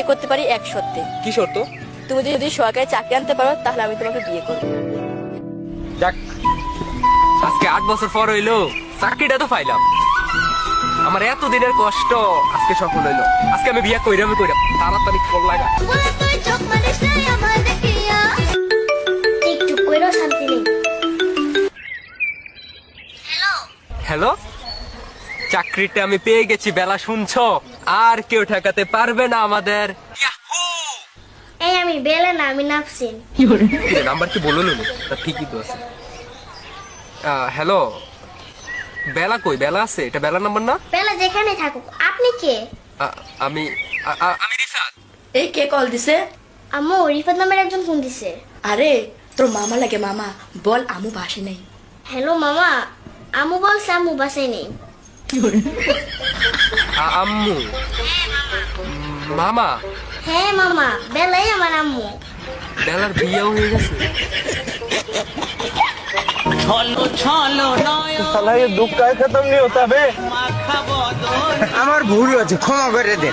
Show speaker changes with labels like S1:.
S1: করতে পারি এক শর্তে।
S2: কি শর্ত?
S1: তুমি যদি সরকারি চাকরি আনতে পারো তাহলে আমি তোমাকে বিয়ে করবো।
S2: যাক, আজকে 8 বছর পর হইলো চাকরিটা তো পাইলাম। আমার এত দিনের কষ্ট আজকে সফল হইলো। আজকে আমি বিয়ে কইরাম তাড়াতাড়ি কল লাগা।
S3: একটু কইরো শান্তি নেই।
S2: হ্যালো, চাকরিটা আমি পেয়ে গেছি, বেলা শুনছো? আর কেউ ঠেকাতে পারবে না আমাদের।
S3: এই আমি বেলে না, আমি নাফসিন।
S2: নাম্বার কি বললো না? ঠিকই তো আছে। হ্যালো, বেলা কই? বেলা আছে? এটা বেলা নাম্বার না?
S3: বেলা যেখানে থাকুক। আপনি কে?
S2: আমি আমি রিফাত।
S1: এই কে কল দিছে?
S3: আম্মু, রিফাত নামের একজন ফোন দিছে।
S1: আরে তোর মামা লাগে, মামা বল আমু বাসে নেই।
S3: হ্যালো মামা, আম্মু বলছে আম্মু বাসায় নেই।
S2: আম্মু? মামা?
S3: হ্যাঁ মামা, বেলাই আমার আম্মু।
S2: বেলার বিয়েও হয়ে গেছে।
S4: ছলো ছলো নয়ন
S5: साला ये दुख का खत्म नहीं होता बे।
S4: মাখা বদন
S5: আমার ভুল হয়েছে, ক্ষমা করে দে।